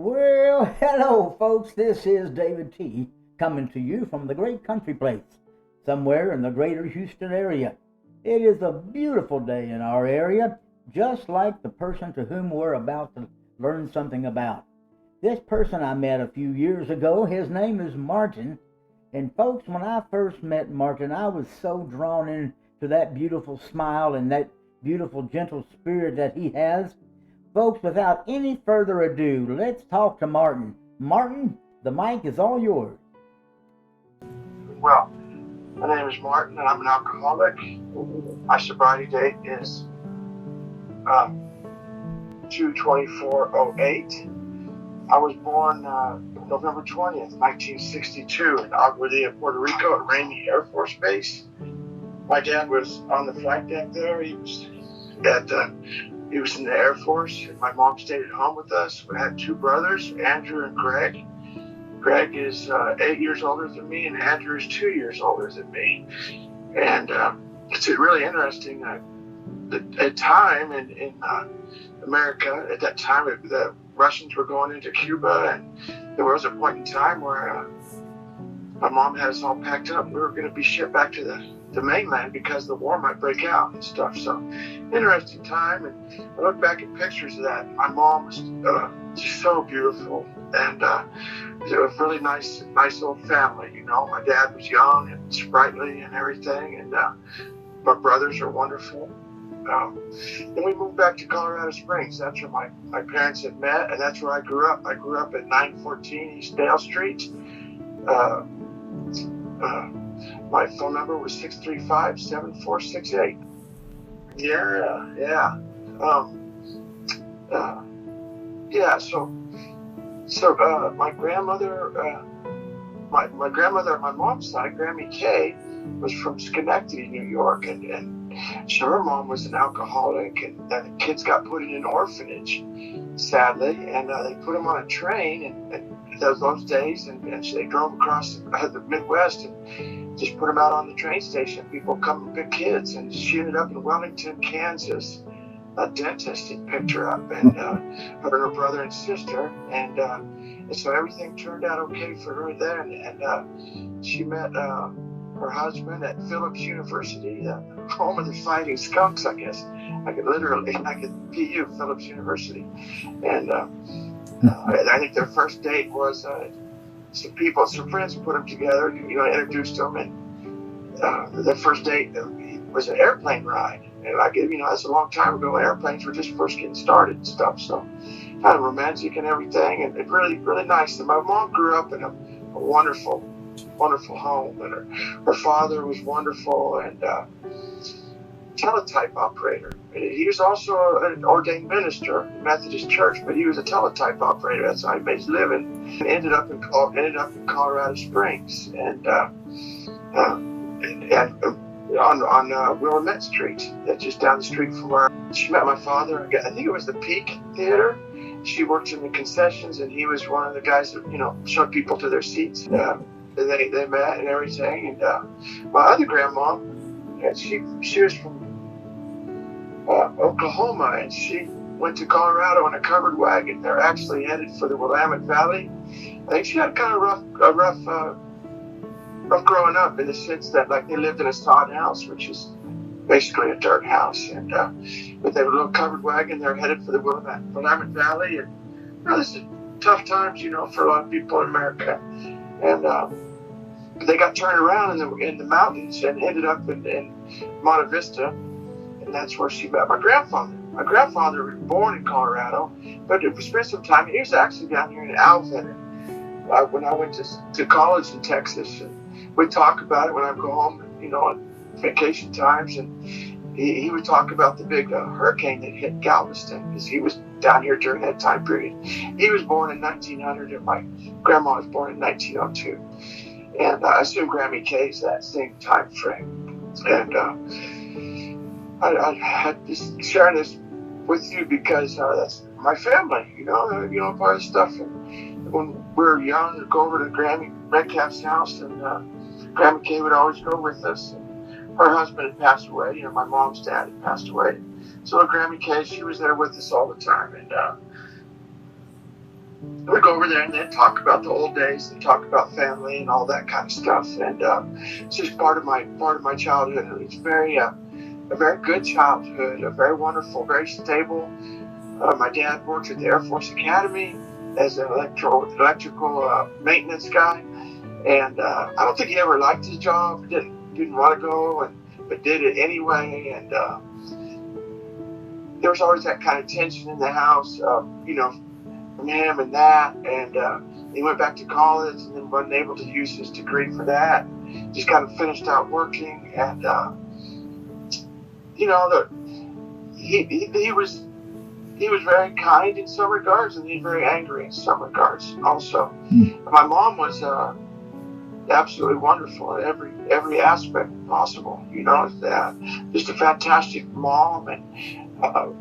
Well, hello, folks. This is David T. coming to you from the great country place, somewhere in the greater Houston area. It is a beautiful day in our area, just like the person to whom we're about to learn something about. This person I met a few years ago, his name is Martin. And folks, when I first met Martin, I was so drawn into that beautiful smile and that beautiful, gentle spirit that he has. Folks, without any further ado, let's talk to Martin. Martin, the mic is all yours. Well, my name is Martin, and I'm an alcoholic. My sobriety date is 2/24/08. I was born November 20th, 1962 in Aguadilla, Puerto Rico at Ramey Air Force Base. My dad was on the flight deck there. He was in the Air Force, and my mom stayed at home with us. We had two brothers, Andrew and Greg. Greg is 8 years older than me, and Andrew is 2 years older than me. And it's really interesting. At time in America, at that time, the Russians were going into Cuba, and there was a point in time where my mom had us all packed up. We were going to be shipped back to the mainland because the war might break out and stuff. So, interesting time. And I look back at pictures of that. My mom was just so beautiful, and it was a really nice old family. You know, my dad was young and sprightly and everything, and my brothers are wonderful. Then we moved back to Colorado Springs. That's where my parents had met, and that's where I grew up. I grew up at 914 East Dale Street. My phone number was 635-7468. Yeah. So my grandmother, my grandmother on my mom's side, Grammy Kay, was from Schenectady, New York, and so her mom was an alcoholic, and the kids got put in an orphanage, sadly, and they put them on a train, and those days, and they drove across the Midwest and just put them out on the train station. People come and pick kids, and she ended up in Wellington, Kansas. A dentist had picked her up, and her and her brother and sister, and so everything turned out okay for her then, and she met her husband at Phillips University, the home of the Fighting Skunks, I guess. I could PU, Phillips University, and I think their first date was some friends put them together, introduced them, and their first date was an airplane ride. And that's a long time ago. Airplanes were just first getting started and stuff, so kind of romantic and everything, and it really, really nice. And my mom grew up in a wonderful home, and her father was wonderful, and teletype operator. He was also an ordained minister in the Methodist Church, but he was a teletype operator. That's how he made his living. And ended up in Colorado Springs, and on Willamette Street, that's just down the street from where she met my father. I think it was the Peak Theater. She worked in the concessions, and he was one of the guys that showed people to their seats. They met and everything. And my other grandma, she was from Oklahoma, and she went to Colorado in a covered wagon. They're actually headed for the Willamette Valley. I think she had kind of rough growing up, in the sense that they lived in a sod house, which is basically a dirt house, and but they were a little covered wagon. They're headed for the Willamette Valley, and this is tough times, for a lot of people in America, and they got turned around in the mountains and ended up in Monte Vista, and that's where she met my grandfather. My grandfather was born in Colorado, but it spent some time. He was actually down here in Alvin. When I went to college in Texas, and we'd talk about it when I go home, on vacation times, and he would talk about the big hurricane that hit Galveston, because he was down here during that time period. He was born in 1900, and my grandma was born in 1902. And I assume Grammy K's that same time frame. And I had just sharing this with you because that's my family, part of the stuff. And when we were young, we'd go over to Grammy Metcalf's house, and Grammy K would always go with us. And her husband had passed away. My mom's dad had passed away. So Grammy K, she was there with us all the time. And we'd go over there and then talk about the old days and talk about family and all that kind of stuff. And it's just part of my childhood. It's a very good childhood, a very wonderful, very stable. My dad worked at the Air Force Academy as an electrical maintenance guy, and I don't think he ever liked his job. Didn't want to go, but did it anyway. And there was always that kind of tension in the house, from him and that. And he went back to college and then wasn't able to use his degree for that. Just kind of finished out working, and he was very kind in some regards, and he was very angry in some regards also. My mom was absolutely wonderful in every aspect possible. Just a fantastic mom and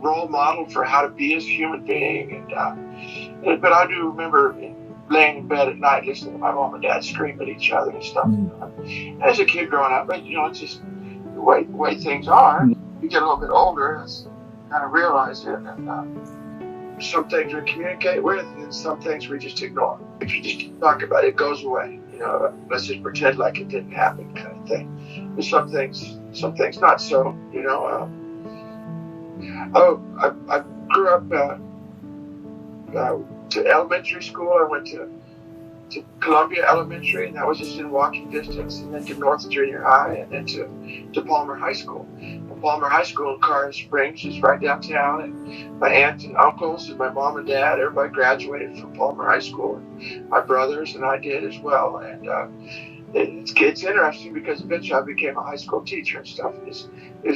role model for how to be as a human being. But I do remember laying in bed at night listening to my mom and dad scream at each other and stuff. As a kid growing up, but it's just the way things are. You get a little bit older, it's kind of realize it. And some things we communicate with, and then some things we just ignore. If you just talk about it, it goes away. Let's just pretend like it didn't happen, kind of thing. And some things not so. I grew up to elementary school. I went to Columbia Elementary, and that was just in walking distance, and then to North Junior High, and then to Palmer High School. And Palmer High School in Colorado Springs is right downtown, and my aunt and uncles and my mom and dad, everybody graduated from Palmer High School, and my brothers and I did as well. And it's interesting because eventually I became a high school teacher and stuff. It's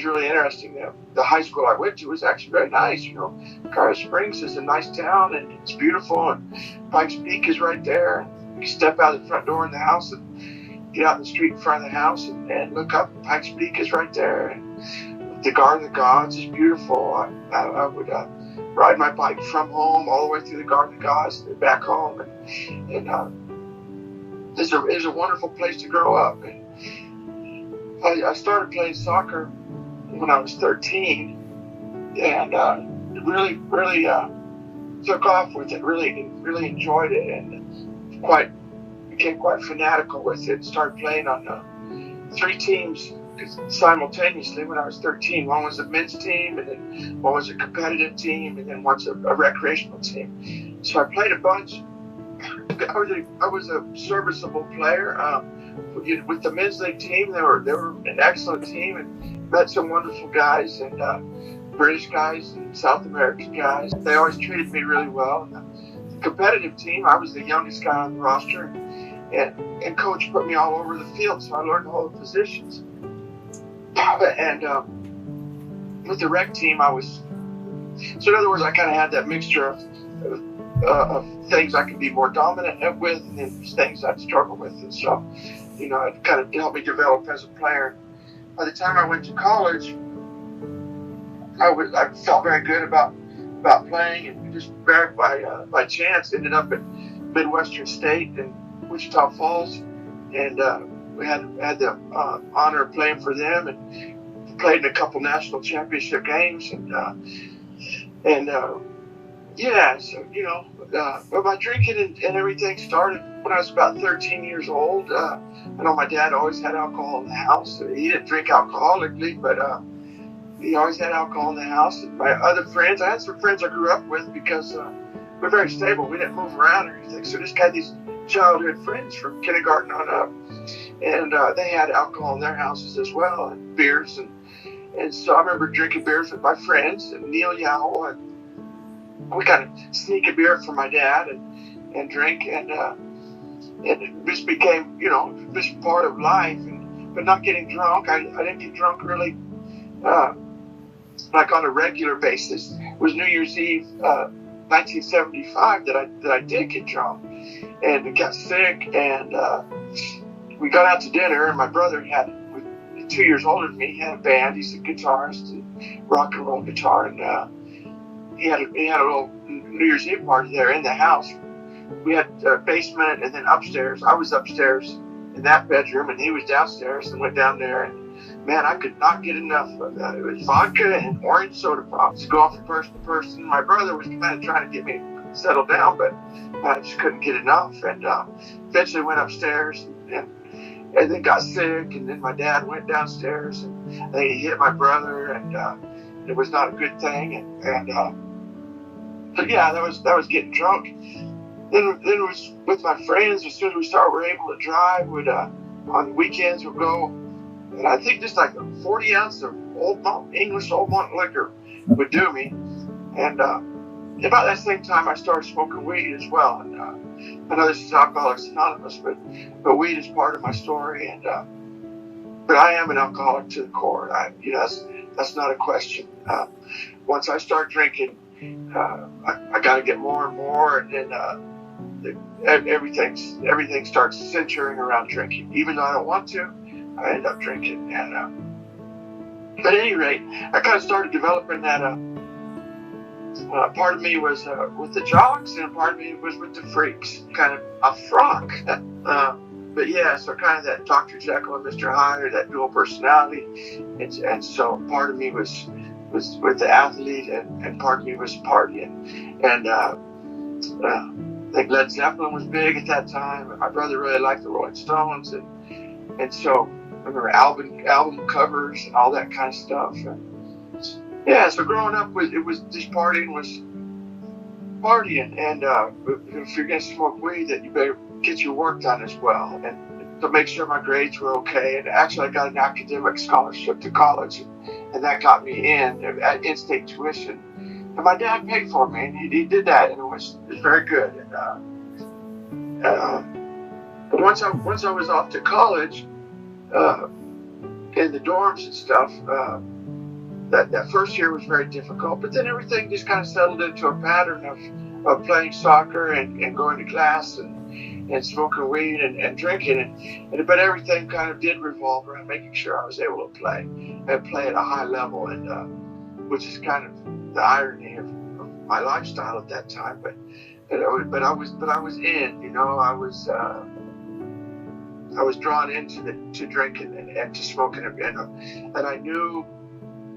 really interesting. The high school I went to was actually very nice. Colorado Springs is a nice town, and it's beautiful, and Pikes Peak is right there. You can step out of the front door in the house and get out in the street in front of the house and look up. Pikes Peak is right there. And the Garden of the Gods is beautiful. I would ride my bike from home all the way through the Garden of Gods and back home. And it's a wonderful place to grow up. And I started playing soccer when I was 13, and really took off with it. Really enjoyed it, and became quite fanatical with it. Started playing on 3 teams simultaneously when I was 13. One was a men's team, and then one was a competitive team, and then one's a recreational team. So I played a bunch. I was a serviceable player. With the men's league team, they were an excellent team, and met some wonderful guys, and British guys and South American guys. They always treated me really well. The competitive team, I was the youngest guy on the roster, and coach put me all over the field, so I learned all the positions. And with the rec team, so in other words, I kind of had that mixture of things I could be more dominant with, and then things I'd struggle with. And so, it kind of helped me develop as a player. By the time I went to college, I felt very good about playing, and just very by chance ended up at Midwestern State in Wichita Falls, and we had the honor of playing for them, and played in a couple national championship games, but my drinking and everything started when I was about 13 years old. I know my dad always had alcohol in the house. He didn't drink alcoholically, but he always had alcohol in the house. And my other friends, I had some friends I grew up with because we're very stable. We didn't move around or anything. So just had these childhood friends from kindergarten on up. And they had alcohol in their houses as well, and beers. And so I remember drinking beers with my friends and Neil Yao, and we kind of sneak a beer from my dad and drink, and it just became, just part of life. But not getting drunk, I didn't get drunk really like on a regular basis. It was New Year's Eve 1975 that I did get drunk and got sick, and we got out to dinner, and my brother was 2 years older than me. He had a band. He's a guitarist, rock and roll guitar, and he had a little New Year's Eve party there in the house. We had a basement and then upstairs. I was upstairs in that bedroom, and he was downstairs, and went down there, and man, I could not get enough of that. It was vodka and orange soda pops, go off from person to person. My brother was kind of trying to get me settle down, but I just couldn't get enough. And eventually went upstairs and then got sick. And then my dad went downstairs and he hit my brother, and it was not a good thing. But yeah, that was getting drunk. Then it was with my friends. As soon as we were able to drive, would on the weekends we'd go, and I think just like a 40 ounce of English old malt liquor would do me. And about that same time, I started smoking weed as well. And I know this is Alcoholics Anonymous, but weed is part of my story. And but I am an alcoholic to the core. That's not a question. Once I start drinking, I got to get more and more, and then everything starts centering around drinking. Even though I don't want to, I end up drinking. And but at any rate, I kind of started developing that. Part of me was with the jocks, and part of me was with the freaks, kind of a frock. But yeah, so kind of that Dr. Jekyll and Mr. Hyde, that dual personality, and so part of me was with the athlete, and part of me was partying. And I think Led Zeppelin was big at that time. My brother really liked the Rolling Stones, and so I remember album covers and all that kind of stuff. And yeah, so growing up, it was just partying, and if you're gonna smoke weed, that you better get your work done as well, and to make sure my grades were okay. And actually, I got an academic scholarship to college, and that got me at in-state tuition. And my dad paid for me, and he did that, and it was very good. And but once I was off to college, in the dorms and stuff. That first year was very difficult, but then everything just kind of settled into a pattern of playing soccer and going to class and smoking weed and drinking, but everything kind of did revolve around making sure I was able to play at a high level, and which is kind of the irony of my lifestyle at that time. But I was in, I was drawn into drinking and to smoking, and I knew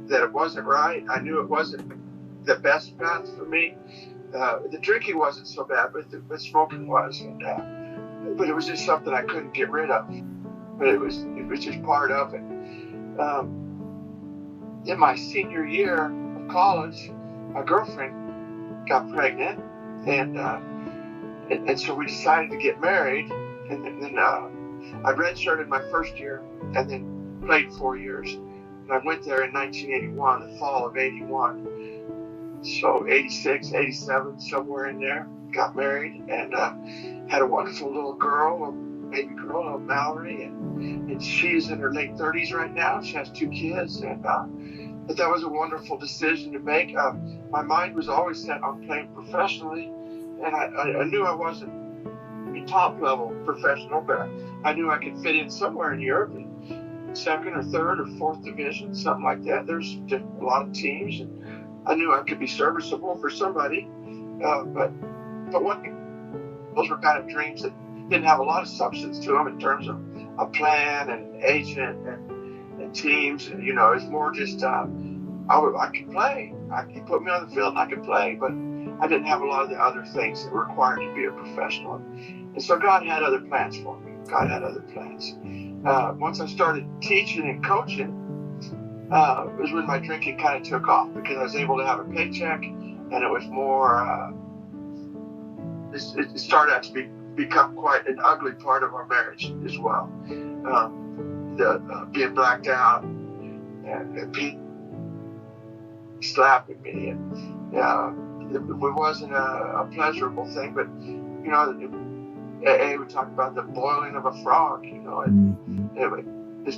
that it wasn't right. I knew it wasn't the best path for me. The drinking wasn't so bad, but smoking was. But it was just something I couldn't get rid of. But it was just part of it. In my senior year of college, my girlfriend got pregnant, and so we decided to get married. And then I redshirted my first year, and then played 4 years. I went there in 1981, the fall of 81. So 86, 87, somewhere in there. Got married and had a wonderful little girl, a baby girl, Mallory, and she's in her late 30s right now. She has 2 kids, but that was a wonderful decision to make. My mind was always set on playing professionally, and I knew I wasn't a top level professional, but I knew I could fit in somewhere in Europe. Second or third or fourth division, something like that. There's a lot of teams, and I knew I could be serviceable for somebody. But those were kind of dreams that didn't have a lot of substance to them in terms of a plan and agent and teams. And it was more just I could play. You put me on the field and I could play, but I didn't have a lot of the other things that were required to be a professional. And so God had other plans for me. God had other plans. Once I started teaching and coaching, it was when my drinking kind of took off, because I was able to have a paycheck, and it was more. It started to become quite an ugly part of our marriage as well. Being blacked out and people slapping me, and it wasn't a pleasurable thing, but AA would talk about the boiling of a frog, and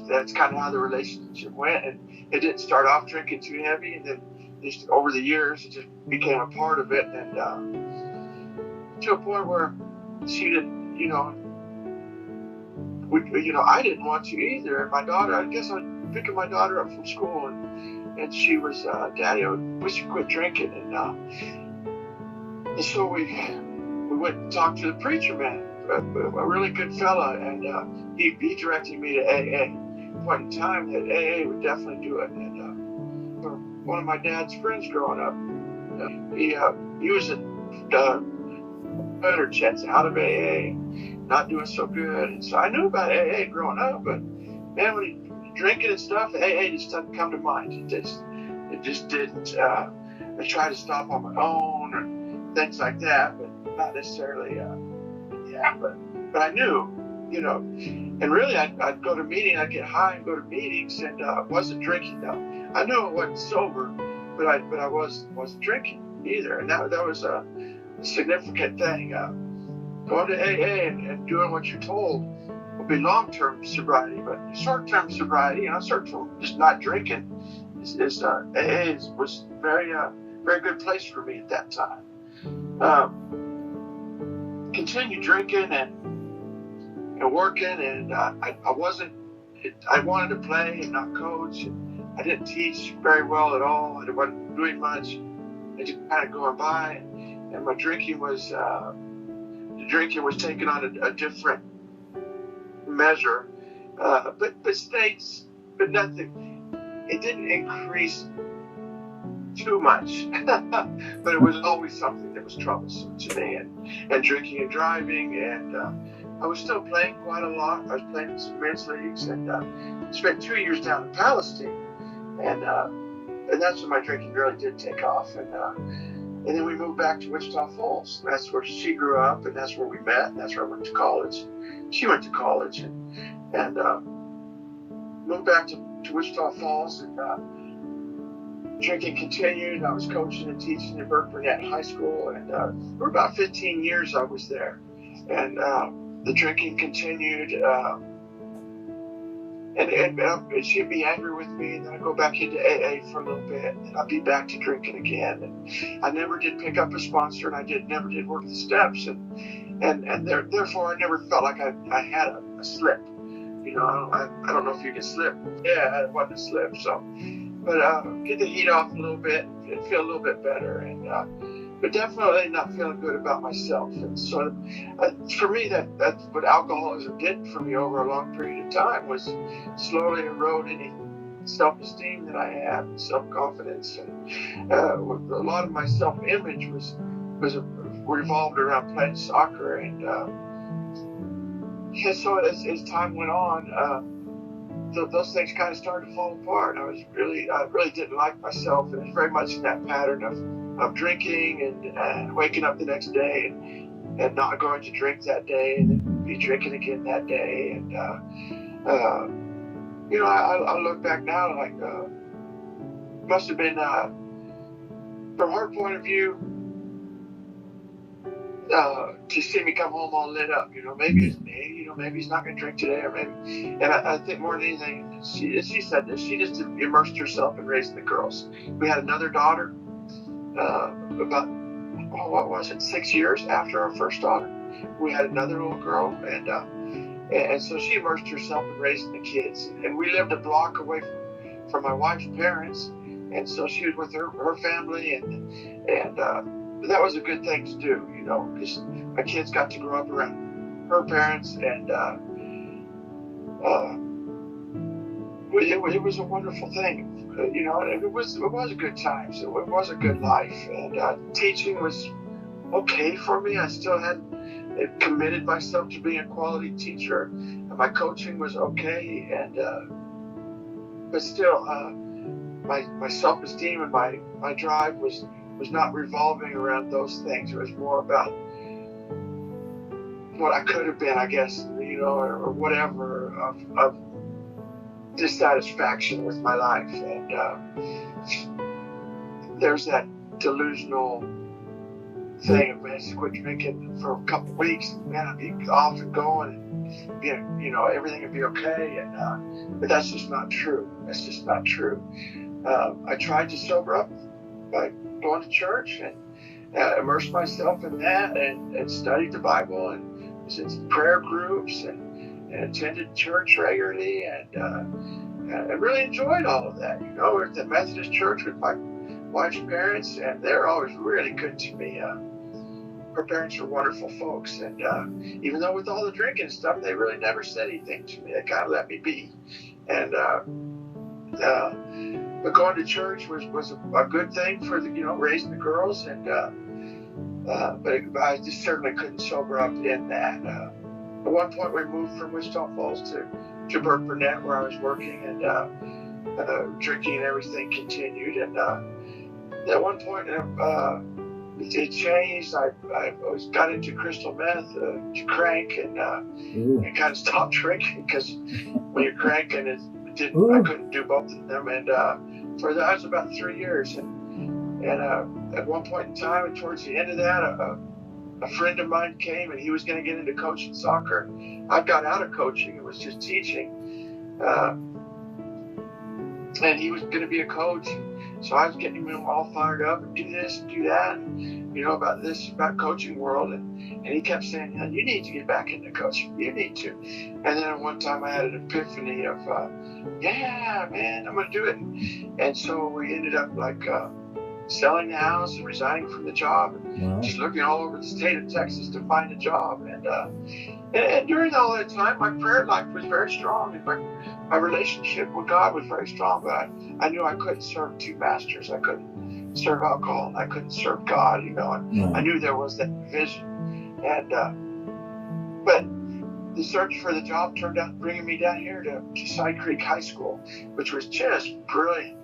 that's kind of how the relationship went. And it didn't start off drinking too heavy, and then just over the years, it just became a part of it, and to a point where she didn't, I didn't want to either. And my daughter, I guess I was picking my daughter up from school, and she was, Daddy, I wish you quit drinking, and so we went and talked to the preacher man. A really good fella, and he directed me to AA. At a point in time that AA would definitely do it. And one of my dad's friends growing up, he was better chance out of AA, not doing so good. And so I knew about AA growing up, but man, when you drinking and stuff, AA just doesn't come to mind. It just didn't. I tried to stop on my own or things like that, but not necessarily. But I knew, and really I'd go to meetings, I'd get high and go to meetings, and I wasn't drinking though. I knew I wasn't sober, but I wasn't drinking either, and that was a significant thing. Going to AA and doing what you're told will be long-term sobriety, but short-term sobriety, short-term just not drinking, AA was very good place for me at that time. Continued drinking and working, and I wanted to play and not coach. I didn't teach very well at all. I wasn't doing much. I just kind of going by, and my drinking was taken on a different measure, but nothing. It didn't increase too much, but it was always something that was troublesome to me, and drinking and driving, and I was still playing quite a lot. I was playing in some men's leagues, and spent 2 years down in Palestine, and that's when my drinking really did take off, and then we moved back to Wichita Falls. That's where she grew up, and that's where we met, and that's where I went to college. She went to college, and moved back to Wichita Falls, and drinking continued. I was coaching and teaching at Burke Burnett High School, and for about 15 years I was there. And the drinking continued, and she'd be angry with me, and then I'd go back into AA for a little bit, and I'd be back to drinking again. And I never did pick up a sponsor, and I never did work the steps, and therefore I never felt like I had a slip. I don't know if you can slip. Yeah, it wasn't a slip, so. But get the heat off a little bit and feel a little bit better, but definitely not feeling good about myself. And so for me, that's what alcoholism did for me over a long period of time, was slowly erode any self-esteem that I had, and self-confidence, and a lot of my self-image was revolved around playing soccer, and so as time went on, those things kind of started to fall apart. I really didn't like myself, and it was very much in that pattern of drinking and waking up the next day and not going to drink that day, and then be drinking again that day. And I look back now, like must have been from her point of view, to see me come home all lit up, maybe it's me, maybe he's not going to drink today, or maybe, and I think more than anything, she said this, she just immersed herself in raising the girls. We had another daughter, about, 6 years after our first daughter, we had another little girl, and so she immersed herself in raising the kids, and we lived a block away from my wife's parents, and so she was with her family, and that was a good thing to do, because my kids got to grow up around her parents, and it was a wonderful thing, and it was a good time, so it was a good life, and teaching was okay for me. I still hadn't committed myself to being a quality teacher, and my coaching was okay, and but still, my self-esteem and my drive was not revolving around those things. It was more about what I could have been, I guess, or whatever, of dissatisfaction with my life. And there's that delusional thing of, man, just quit drinking for a couple of weeks, and man, I'd be off and going, and everything would be okay. And but that's just not true. That's just not true. I tried to sober up by going to church and immersed myself in that, and studied the Bible, and was in prayer groups, and attended church regularly, and I really enjoyed all of that. We're at the Methodist church with my wife's parents, and they're always really good to me. Her parents were wonderful folks, and even though with all the drinking stuff, they really never said anything to me. They kind of let me be, and but going to church was a good thing for raising the girls, and but I just certainly couldn't sober up in that. At one point, we moved from Wichita Falls to Burke Burnett, where I was working, and drinking and everything continued. And at one point, it changed. I got into crystal meth to crank, and kind of stopped drinking because when you're cranking, I couldn't do both of them. And for that was about 3 years. And at one point in time, and towards the end of that, a friend of mine came, and he was going to get into coaching soccer. I got out of coaching and was just teaching. And he was going to be a coach. So I was getting him all fired up and do this and do that, and, about coaching world. And he kept saying, you need to get back into coaching. You need to. And then at one time I had an epiphany of, yeah, man, I'm going to do it. And so we ended up selling the house and resigning from the job, and just looking all over the state of Texas to find a job. And during all that time, my prayer life was very strong, and my relationship with God was very strong. But I knew I couldn't serve two masters. I couldn't serve alcohol, and I couldn't serve God. And I knew there was that division. And but the search for the job turned out bringing me down here to Side Creek High School, which was just brilliant.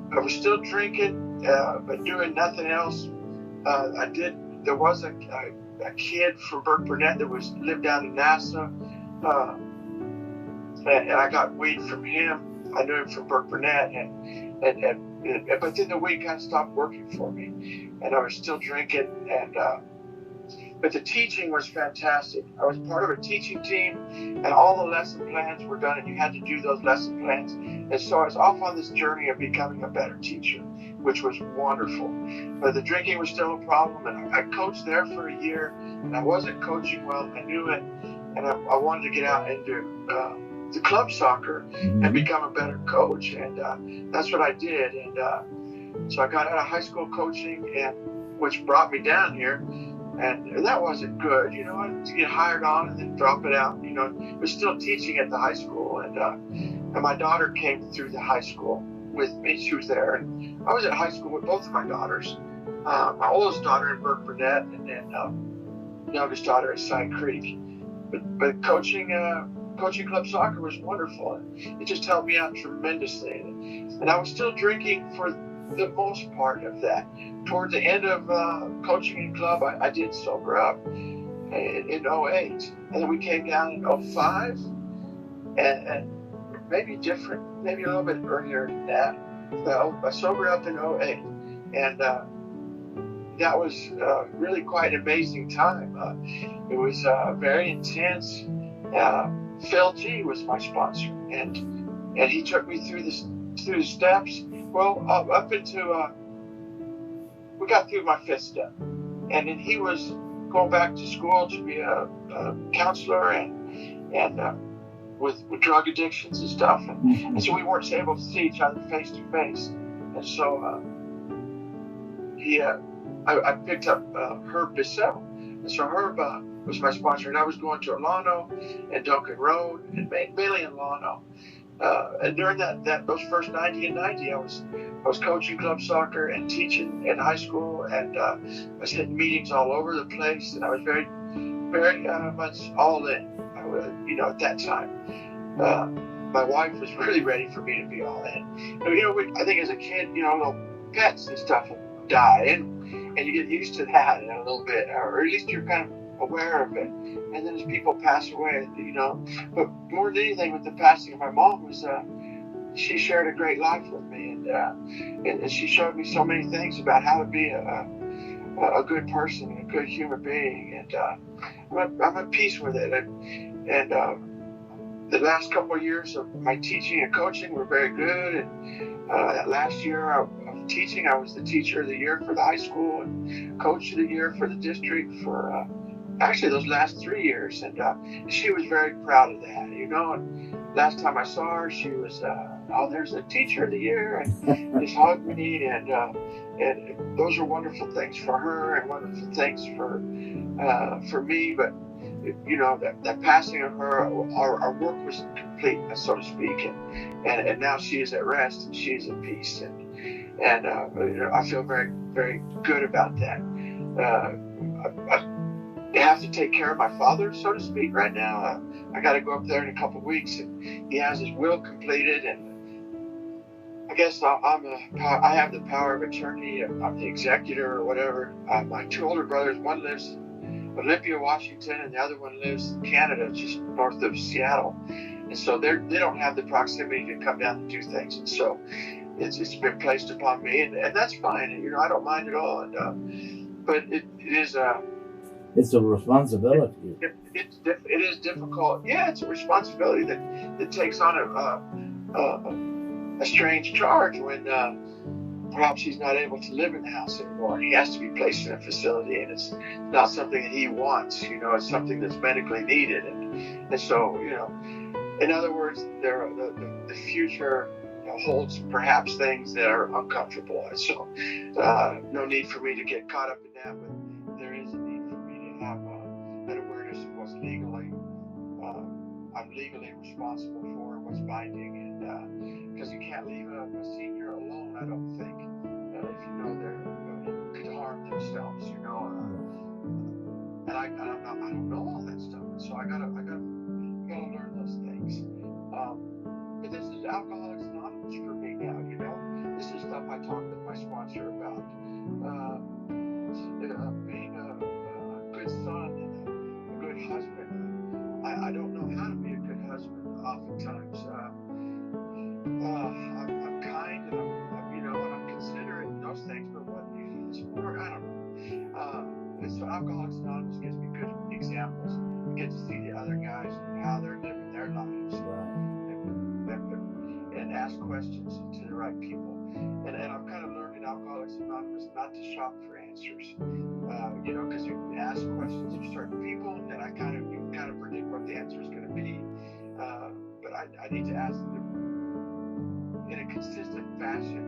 I was still drinking, but doing nothing else. There was a kid from Burke Burnett that lived down in NASA, and I got weed from him. I knew him from Burke Burnett, but then the weed kind of stopped working for me, and I was still drinking. But the teaching was fantastic. I was part of a teaching team, and all the lesson plans were done, and you had to do those lesson plans. And so I was off on this journey of becoming a better teacher, which was wonderful. But the drinking was still a problem, and I coached there for a year, and I wasn't coaching well. I knew it, and I wanted to get out and do the club soccer and become a better coach, and that's what I did. And so I got out of high school coaching, which brought me down here. And that wasn't good, to get hired on and then drop it out. It was still teaching at the high school, and my daughter came through the high school with me. She was there, and I was at high school with both of my daughters. My oldest daughter in Burke Burnett, and then youngest daughter at Side Creek. But coaching club soccer was wonderful. It just helped me out tremendously, and I was still drinking for the most part of that. Toward the end of coaching in club, I did sober up in 2008, and then we came down in 2005, and maybe a little bit earlier than that. So I sobered up in 2008, and that was really quite an amazing time. It was very intense. Phil G was my sponsor, and he took me through the steps. Well, up into we got through my fifth step, and then he was going back to school to be a counselor and with drug addictions and stuff, and so we weren't able to see each other face to face, and so I picked up Herb Bissell, and so Herb was my sponsor, and I was going to Alano and Duncan Road, and mainly in Alano. And during those first 90 and 90, I was coaching club soccer and teaching in high school, and I was hitting meetings all over the place, and I was very, very much all in. At that time, my wife was really ready for me to be all in. I think as a kid, little pets and stuff die, and you get used to that a little bit, or at least you're kind of aware of it. And then as people pass away, but more than anything with the passing of my mom was she shared a great life with me, and she showed me so many things about how to be a good person and a good human being, and I'm at peace with it. And the last couple of years of my teaching and coaching were very good, and that last year of teaching, I was the teacher of the year for the high school and coach of the year for the district for actually those last 3 years, and she was very proud of that, and last time I saw her, she was there's a teacher of the year, and just hugged me, and those are wonderful things for her and wonderful things for me. But that passing of her, our work was complete, so to speak, and now she is at rest and she is at peace, and I feel very, very good about that. I have to take care of my father, so to speak, right now. I got to go up there in a couple of weeks, and he has his will completed, and I guess I have the power of attorney. I'm the executor or whatever. My two older brothers, one lives in Olympia, Washington, and the other one lives in Canada, just north of Seattle. And so they don't have the proximity to come down and do things. And so it's been placed upon me, and that's fine. I don't mind at all. And but it is it's a responsibility. It is difficult. Yeah, it's a responsibility that takes on a strange charge when perhaps he's not able to live in the house anymore. He has to be placed in a facility, and it's not something that he wants. It's something that's medically needed, and so in other words, the future holds perhaps things that are uncomfortable, and so no need for me to get caught up in that. But there is a need for me to have an awareness of what's I'm legally responsible for, what's binding, and because you can't leave a senior alone, I don't think, if they could harm themselves, and I don't know all that stuff, and so I gotta learn those things. But this is Alcoholics Anonymous for me now. This is stuff I talked with my sponsor about. Being a good son and a good husband. I don't know how to be a good husband oftentimes. I'm kind and I'm considerate and those things, but what it's more, I don't know. And so Alcoholics Anonymous gives me good examples. I get to see the other guys and how they're living their lives, and ask questions to the right people. And I've kind of learned in Alcoholics Anonymous not to shop for answers. Because you ask questions of certain people, and you kind of predict what the answer is going to be. But I need to ask them in a consistent fashion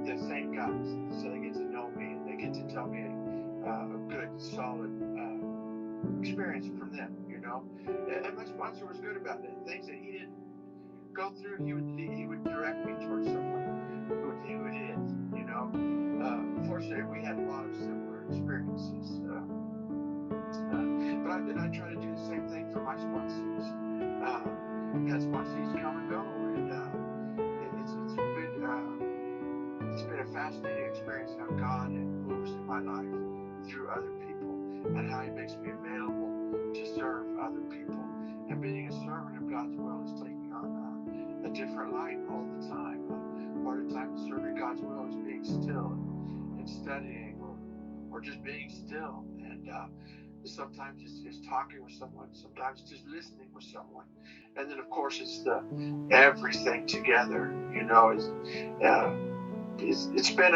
the same guys, so they get to know me and they get to tell me a good, solid experience from them. And my sponsor was good about it. Things that he didn't go through, he would direct me towards someone who it is. Fortunately, we had a lot of similar experiences. But I try to do the same thing for my sponsees. Had sponsees come and go, and it's been a fascinating experience how God moves in my life through other people, and how He makes me available to serve other people. And being a servant of God's will is taking on a different light all the time. Part of the time serving God's will is being still and studying, or just being still, and sometimes it's talking with someone, sometimes just listening with someone, and then of course it's the everything together. It's been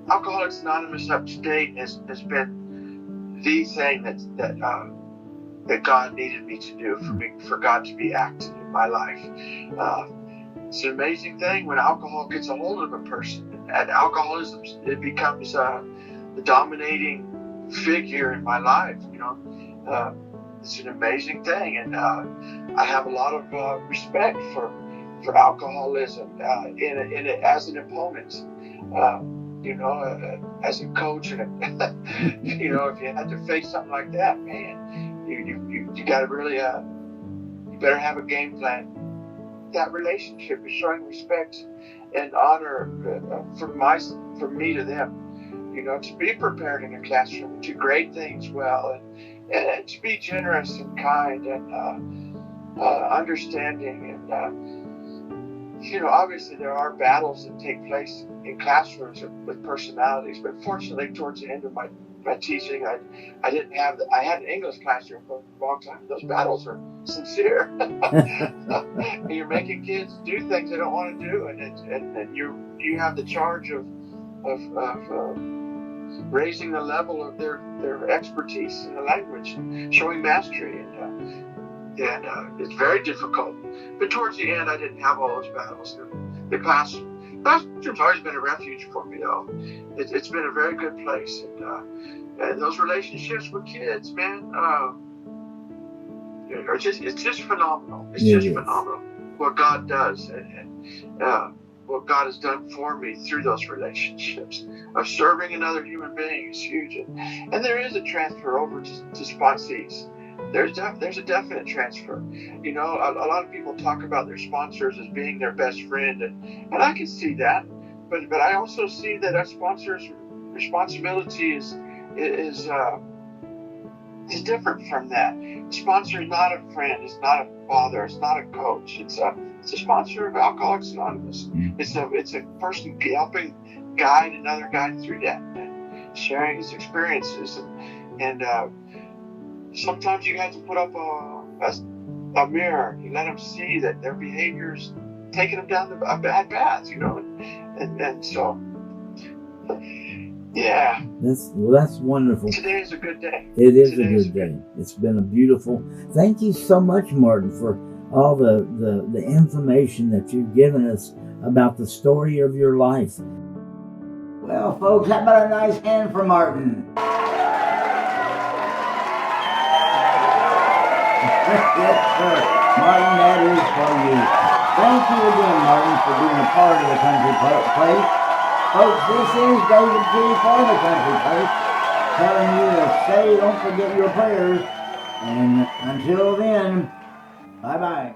Alcoholics Anonymous up to date has been the thing that God needed me to do for God to be active in my life. It's an amazing thing when alcohol gets a hold of a person, and alcoholism, it becomes the dominating figure in my life. It's an amazing thing, and I have a lot of respect for alcoholism in it as an opponent. As a coach, and if you had to face something like that, man, you got to really you better have a game plan. That relationship is showing respect and honor from me to them. To be prepared in a classroom, to grade things well, and to be generous and kind and understanding. And obviously there are battles that take place in classrooms with personalities, but fortunately towards the end of my teaching, I had an English classroom for a long time. Those battles are sincere. You're making kids do things they don't want to do, and you have the charge of raising the level of their expertise in the language, showing mastery, and it's very difficult. But towards the end, I didn't have all those battles. The classroom's always been a refuge for me, though. It's been a very good place, and those relationships with kids, man, it's just phenomenal. It's It just is. phenomenal what God does, and what God has done for me through those relationships of serving another human being is huge. And there is a transfer over to sponsees. There's a definite transfer. You know, a lot of people talk about their sponsors as being their best friend, and I can see that, but I also see that a sponsor's responsibility is different from that. A sponsor is not a friend, it's not a father, it's not a coach. It's a sponsor of Alcoholics Anonymous. It's a person helping guide another guy through that, and sharing his experiences, and sometimes you have to put up a mirror. You let them see that their behavior's taking them down a bad path, you know, and so. Yeah. That's wonderful. Today is a good day. It is a good day. It's been a beautiful. Thank you so much, Martin, for all the information that you've given us about the story of your life. Well, folks, how about a nice hand for Martin? Yes, sir. Martin, that is for you. Thank you again, Martin, for being a part of the Country Place. Folks, this is David T. for the Country Place, telling you to say, don't forget your prayers. And until then, bye-bye.